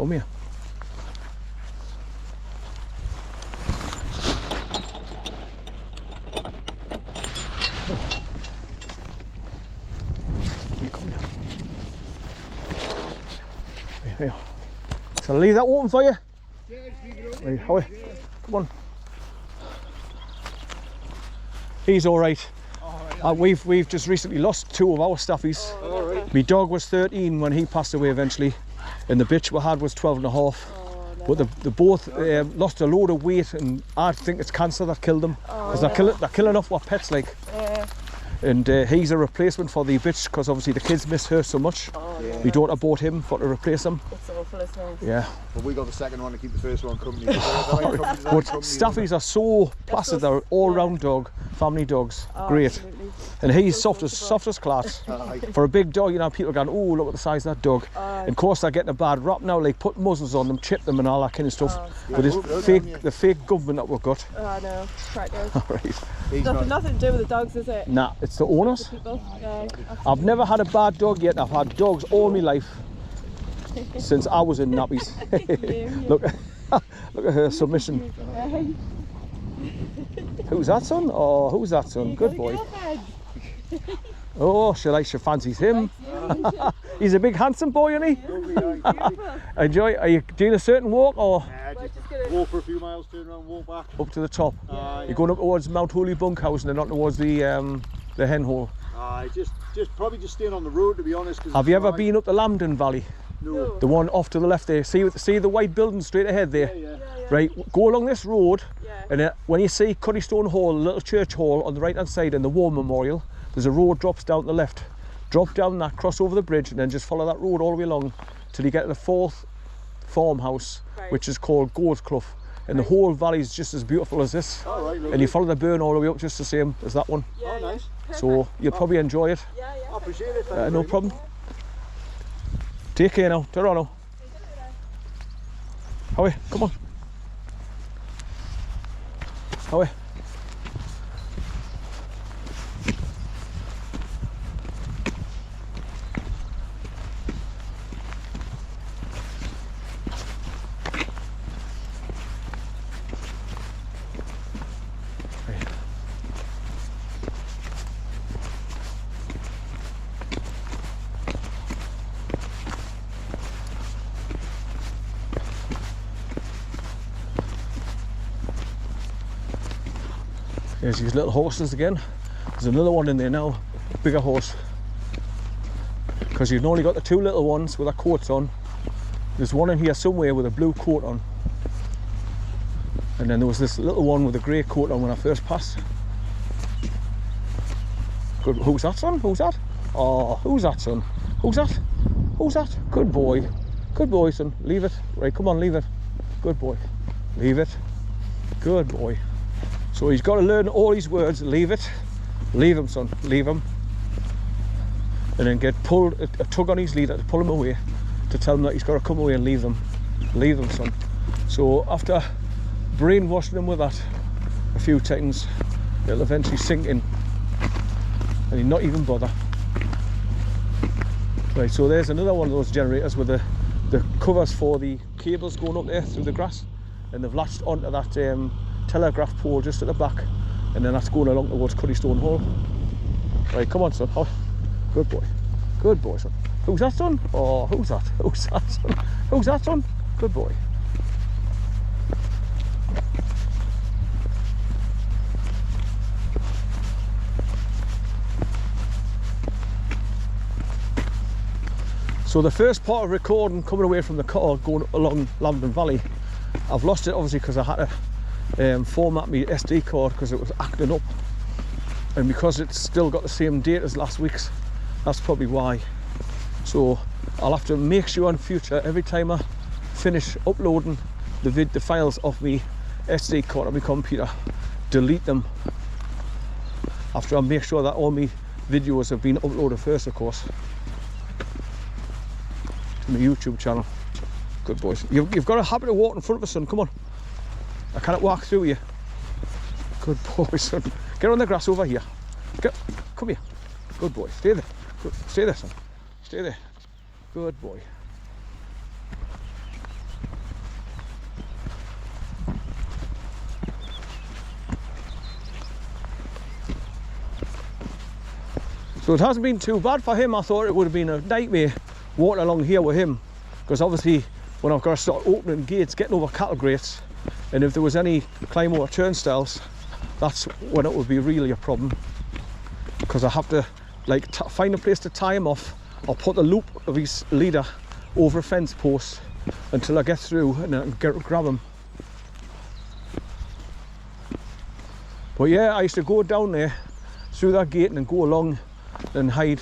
Come here. Come here. Here. Shall I leave that open for you? Right, Howie, come on. He's all right. We've just recently lost 2 of our stuffies. My dog was 13 when he passed away eventually, and the bitch we had was 12 and a half. But they both lost a load of weight, and I think it's cancer that killed them, because they're killing off what pets like. And he's a replacement for the bitch, because obviously the kids miss her so much. My daughter bought him for to replace him. It's awful, isn't it? Yeah. But we got the second one to keep the first one company. But stuffies are so placid. They're all-round dog, family dogs. Great. Absolutely. And he's soft as class. For a big dog, you know, people are going, oh, look at the size of that dog. And of course, they're getting a bad rap now, like put muzzles on them, chip them and all that kind of stuff. But it's the fake government that we've got. I know, crackers. Right. Nothing to do with the dogs, is it? Nah, it's the owners. People. Yeah, I've never had a bad dog yet. I've had dogs all my life since I was in nappies. Look at her submission. Who's that, son? Oh, who's that, son? Good boy. Oh, she fancies him. He's a big handsome boy, isn't he? Enjoy. Are you doing a certain walk or? Just walk for a few miles, turn around, walk back. Up to the top. You're going up towards Mount Holy Bunkhouse and not towards the hen hole. Probably just staying on the road, to be honest. Have you ever been up the LAMBDEN Valley? No. The one off to the left there. See the white building straight ahead there? Yeah. Right, go along this road, and when you see Cuddystone Hall, a little church hall on the right hand side and the War Memorial, there's a road drops down to the left. Drop down that, cross over the bridge, and then just follow that road all the way along till you get to the 4th farmhouse, which is called Goat's Clough. And the whole valley is just as beautiful as this. And you follow the burn all the way up just the same as that one. Oh, nice. So you'll probably enjoy it. I appreciate it. No problem. Take care now. Toronto. Howie, come on. Howie. There's these little horses again. There's another one in there now, a bigger horse. Because you've only got the 2 little ones with their coats on. There's one in here somewhere with a blue coat on. And then there was this little one with a grey coat on when I first passed. Good. Who's that, son? Who's that? Oh, who's that, son? Who's that? Who's that? Good boy. Good boy, son. Leave it. Right, come on, leave it. Good boy. Leave it. Good boy. So he's got to learn all these words. Leave it. Leave him, son. Leave him. And then get pulled, a tug on his leader to pull him away, to tell him that he's got to come away and leave them. Leave them, son. So after brainwashing him with that a few times, it'll eventually sink in and he'll not even bother. Right, so there's another one of those generators with the covers for the cables going up there through the grass, and they've latched onto that telegraph pole just at the back, and then that's going along towards Cuddystone Hall. Right, come on, son. Oh, good boy. Good boy, son. Who's that, son? Oh, who's that? Who's that, son? Who's that, son? Good boy. So the first part of recording coming away from the car going along LAMBDEN Valley, I've lost it obviously because I had to format my SD card because it was acting up, and because it's still got the same date as last week's, that's probably why. So I'll have to make sure in future, every time I finish uploading the files off my SD card on my computer, delete them after I make sure that all my videos have been uploaded first, of course, to my YouTube channel. Good boys. You've got a habit of walking in front of us, son. Come on. I cannot walk through you. Good boy, son. Get on the grass over here. Come here. Good boy. Stay there. Good. Stay there, son. Stay there. Good boy. So it hasn't been too bad for him. I thought it would have been a nightmare walking along here with him, because obviously when I've got to start opening gates, getting over cattle grates, and if there was any climb over turnstiles, that's when it would be really a problem, because I have to like find a place to tie him off, or put the loop of his leader over a fence post until I get through and I can grab him. But yeah, I used to go down there through that gate and then go along and hide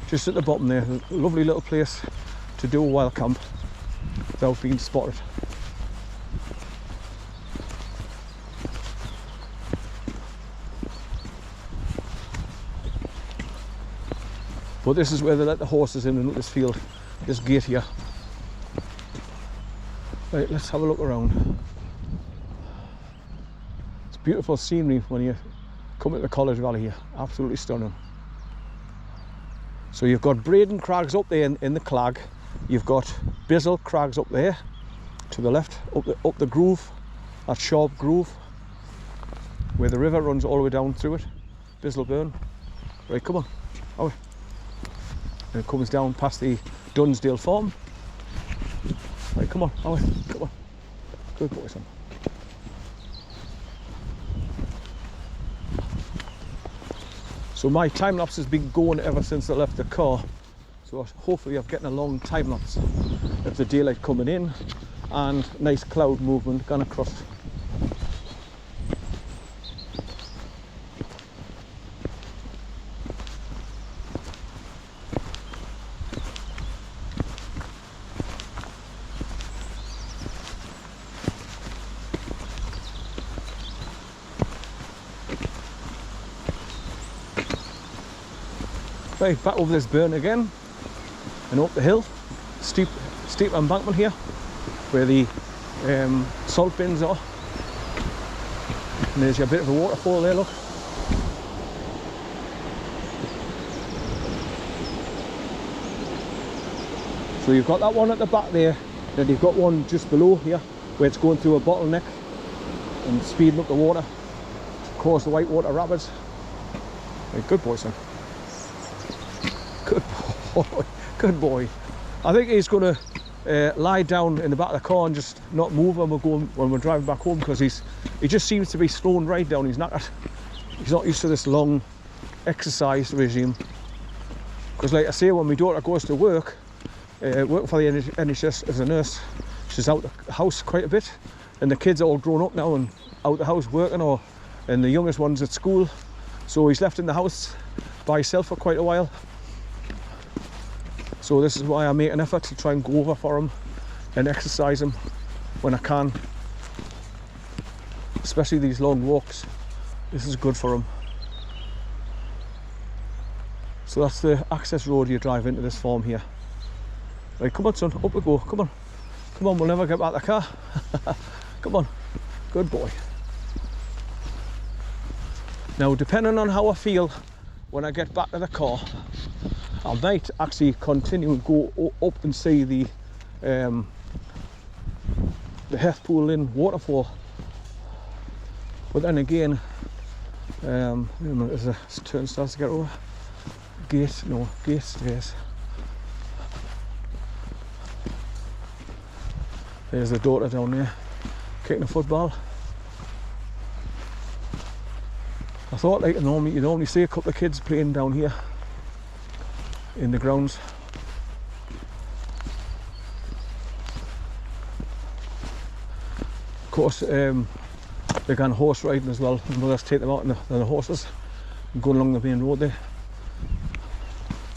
just at the bottom there. A lovely little place to do a wild camp without being spotted. But this is where they let the horses in this field, this gate here. Right, let's have a look around. It's beautiful scenery when you come into the College Valley here, absolutely stunning. So you've got Braden Crags up there in the Clag, you've got Bizzle Crags up there to the left, up the groove, that sharp groove, where the river runs all the way down through it, Bizzle Burn. Right, come on, away. And it comes down past the Dunsdale Farm. Right, come on, away, come on. Good boy, son. So my time lapse has been going ever since I left the car. So hopefully I'm getting a long time lapse of the daylight coming in and nice cloud movement going across. Right, back over this burn again and up the hill, steep embankment here where the salt bins are, and there's a bit of a waterfall there, look. So you've got that one at the back there, then you've got one just below here where it's going through a bottleneck and speeding up the water to cause the whitewater rapids. Right, good boy, son. Good boy, good boy. I think he's going to lie down in the back of the car and just not move when we're driving back home, because he just seems to be slowing right down. He's not used to this long exercise regime. Because like I say, when my daughter goes to work for the NHS as a nurse, she's out the house quite a bit, and the kids are all grown up now and out the house working, and the youngest one's at school, so he's left in the house by himself for quite a while. So this is why I make an effort to try and go over for him and exercise him when I can, especially these long walks. This is good for him. So that's the access road you drive into this farm here. Right, come on son, up we go, come on. Come on, we'll never get back the car. Come on, good boy. Now, depending on how I feel when I get back to the car, I might actually continue and go up and see the Hethpool Inn waterfall. But then again, there's a turnstile to get over. Gate stairs. There's the daughter down there, kicking a football. I thought like you normally see a couple of kids playing down here in the grounds. Of course, they can horse riding as well. The mothers take them out on the horses and go along the main road there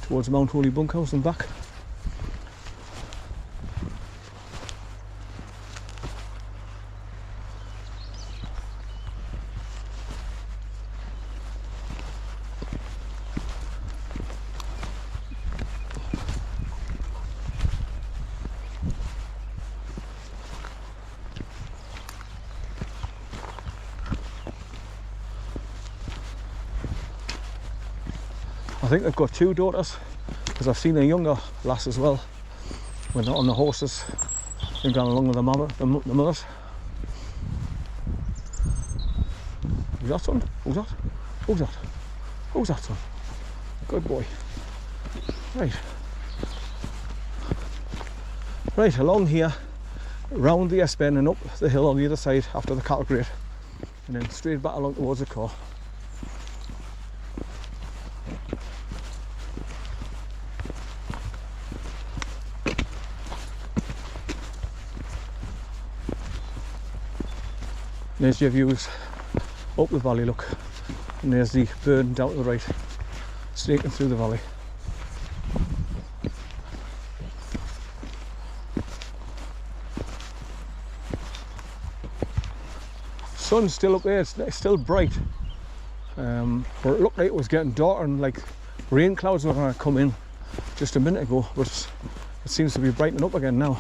towards Mount Holy Bunkhouse and back. I think they've got two daughters, because I've seen a younger lass as well when they're on the horses and gone along with the mothers. Who's that, son? Who's that? Who's that? Who's that, son? Good boy. Right. Right, along here, round the S-bend and up the hill on the other side after the cattle grate, and then straight back along towards the car. There's your views up the valley, look, and there's the burn down to the right, snaking through the valley. Sun's still up there, it's still bright, but it looked like it was getting darker and like rain clouds were going to come in just a minute ago, but it seems to be brightening up again now.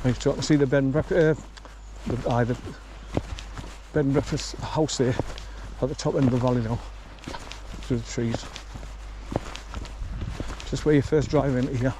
Right, so you can see the bed and breakfast, the bed and breakfast house there at the top end of the valley now, through the trees. Just where you first drive into here.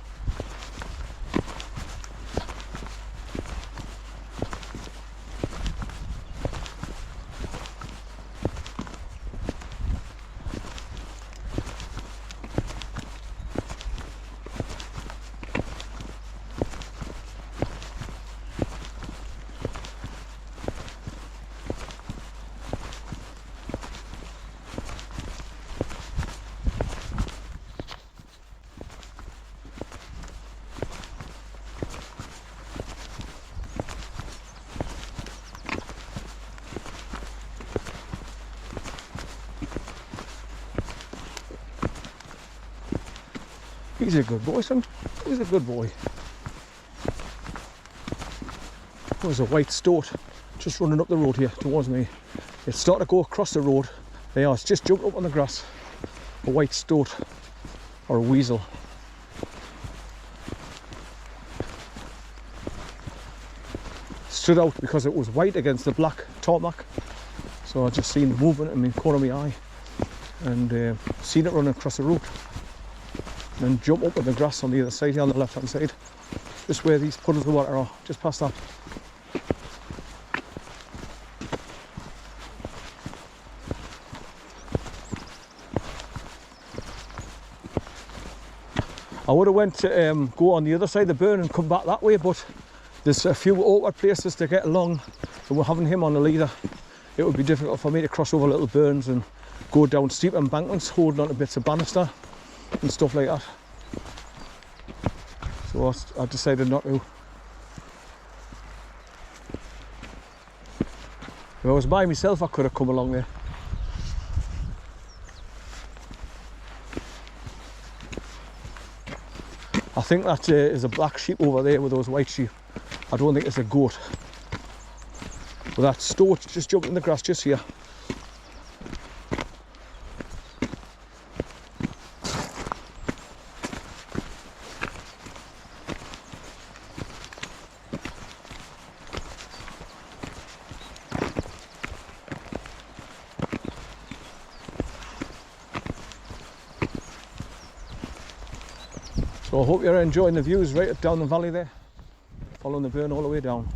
He's a good boy, son. He's a good boy. There's a white stoat just running up the road here towards me. It's starting to go across the road. They are. It's just jumped up on the grass. A white stoat or a weasel. Stood out because it was white against the black tarmac. So I just seen the movement in the corner of my eye and seen it running across the road. And then jump up in the grass on the other side here, on the left hand side, just where these puddles of water are, just past that. I would have went to go on the other side of the burn and come back that way, but there's a few awkward places to get along, and we're having him on the leader. It would be difficult for me to cross over little burns and go down steep embankments holding on to bits of banister and stuff like that. So I decided not to. If I was by myself, I could have come along there. I think that is a black sheep over there with those white sheep. I don't think it's a goat. But that stoat just jumped in the grass just here. So I hope you're enjoying the views right down the valley there, following the burn all the way down.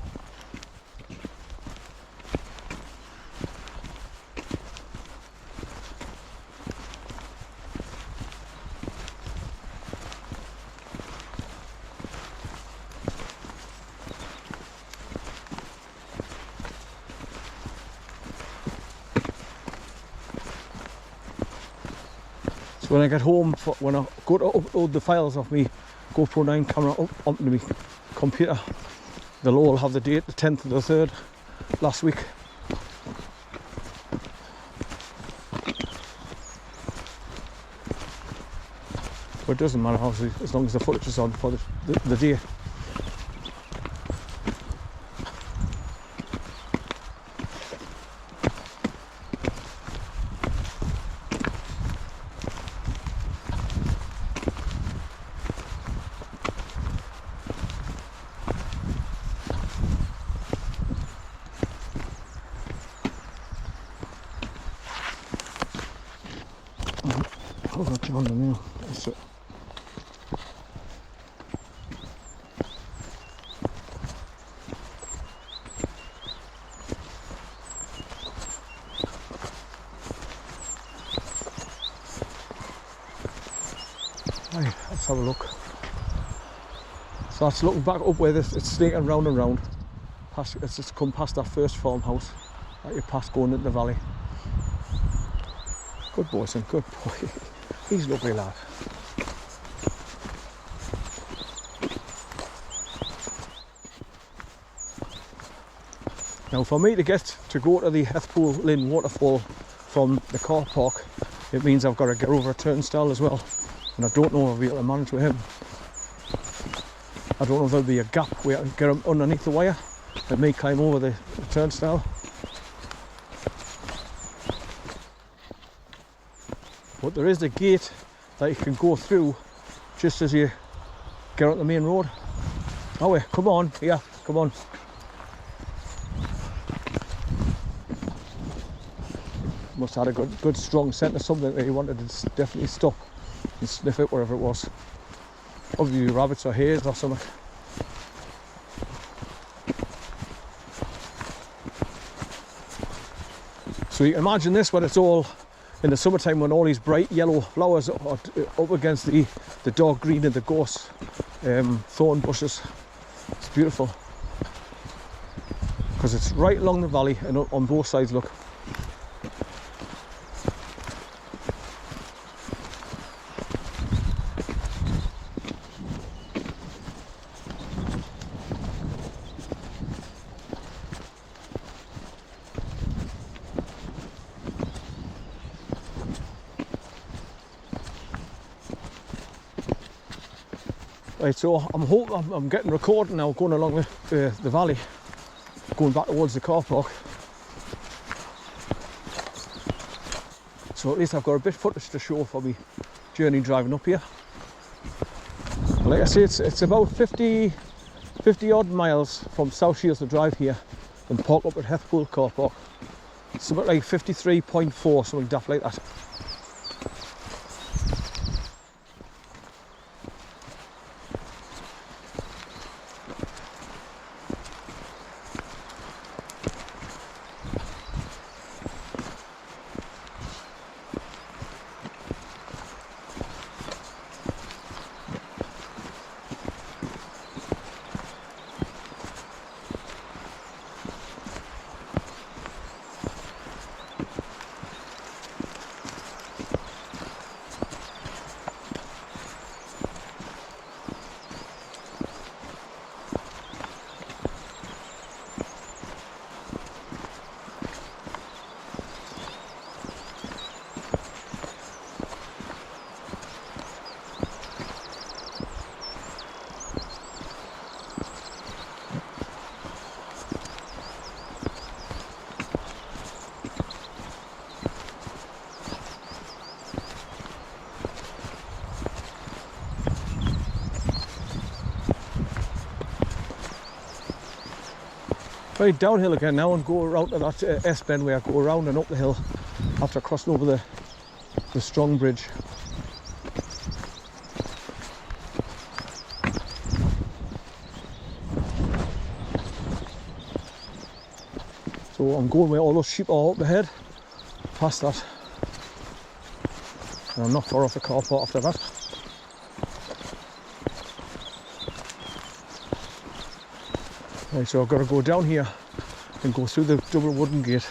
So when I get home, when I go to upload the files of me GoPro 9 camera up onto my computer, they'll all have the date, the 10th of the 3rd, last week. But it doesn't matter, obviously, as long as the footage is on for the day. Oh, that's on the nail. That's it. Right, let's have a look. So that's looking back up where it's sneaking round and round. It's just come past that first farmhouse that you passed going into the valley. Good boy, son, good boy. He's a lovely lad. Now for me to go to the Hethpool Lynn waterfall from the car park, it means I've got to get over a turnstile as well. And I don't know if I'll be able to manage with him. I don't know if there'll be a gap where I can get him underneath the wire and me climb over the turnstile. But there is a gate that you can go through just as you get on the main road. Oh wait, come on, yeah, come on. Must have had a good strong scent of something that he wanted to definitely stop and sniff it wherever it was. Obviously rabbits or hares or something. So you can imagine this when it's all in the summertime, when all these bright yellow flowers are up against the dark green of the gorse thorn bushes. It's beautiful because it's right along the valley and on both sides. Look. Right, so I'm getting recording now, going along the valley, going back towards the car park. So at least I've got a bit of footage to show for me journey driving up here. Like I say, it's about 50 odd miles from South Shields to drive here and park up at Hethpool car park. It's about like 53.4, something daft like that. Very downhill again now and go around to that S-bend where I go around and up the hill after crossing over the Strong Bridge. So I'm going where all those sheep are up ahead, past that, and I'm not far off the car park after that. Right, so I've got to go down here and go through the double wooden gate.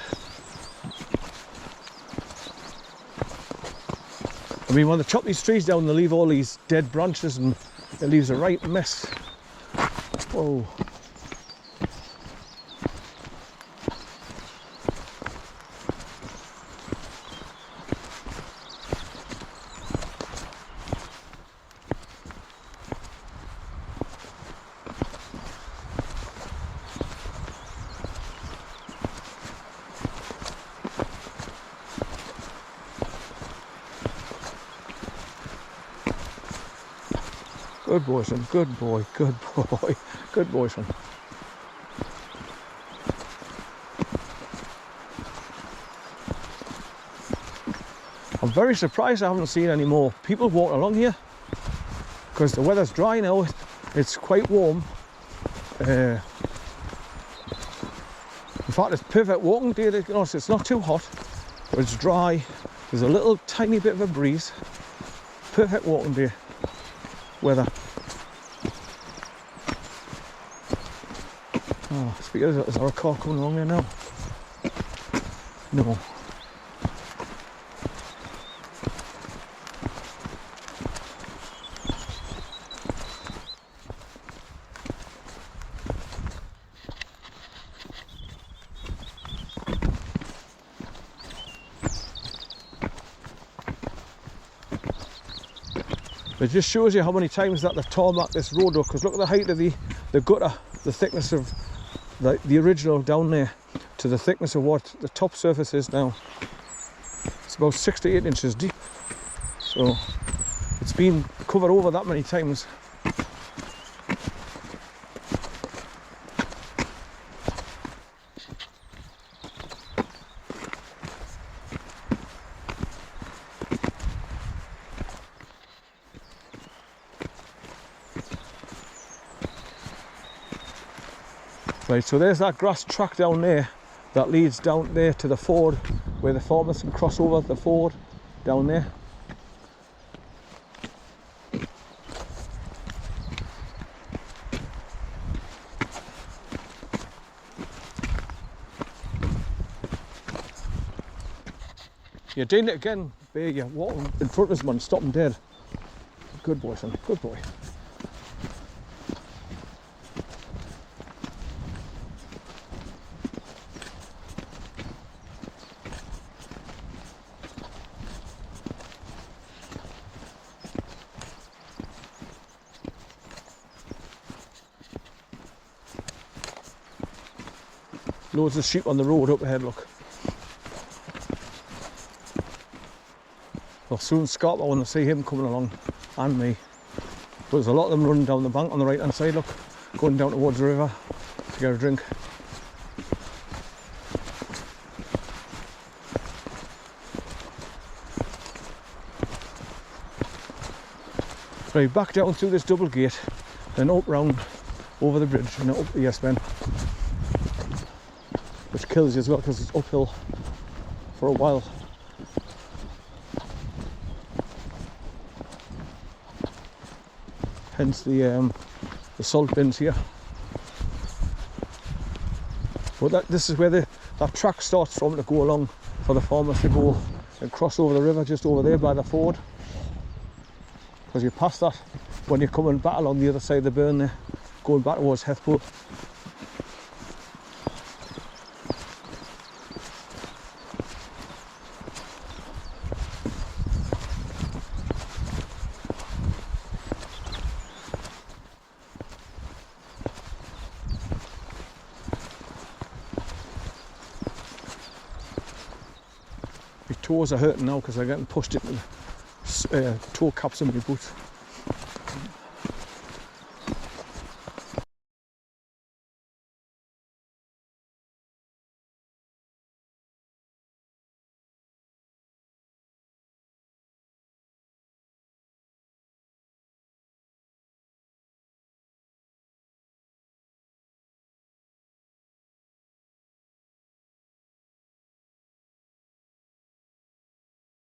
I mean, when they chop these trees down, they leave all these dead branches and it leaves a right mess. Whoa. Good boy, son. Good boy. Good boy. Good boy, son. I'm very surprised I haven't seen any more people walking along here because the weather's dry now. It's quite warm. In fact, it's perfect walking day. You know, it's not too hot, but it's dry. There's a little tiny bit of a breeze. Perfect walking day. weather. Oh, speaking of, is there a car coming along there now? No. It just shows you how many times that they've tarmacked this road up, because look at the height of the gutter, the thickness of the original down there to the thickness of what the top surface is now. It's about 6 to 8 inches deep, so it's been covered over that many times. Right, so there's that grass track down there that leads down there to the ford where the farmers can cross over the ford down there. You're doing it again, Bear. You're walking in front of us, man. Stop him dead. Good boy, son. Good boy. Loads of sheep on the road up ahead, look. Well, soon Scott, I want to see him coming along, and me. But there's a lot of them running down the bank on the right hand side, look, going down towards the river to get a drink. Right, back down through this double gate, then up round over the bridge and up the Yes Men. Which kills you as well because it's uphill for a while. Hence the salt bins here. But this is where that track starts from to go along for the farmers to go and cross over the river just over there by the ford. Because you pass that when you're coming back along the other side of the burn there, going back towards Hethpool. My toes are hurting now because they're getting pushed into the toe caps in my boots.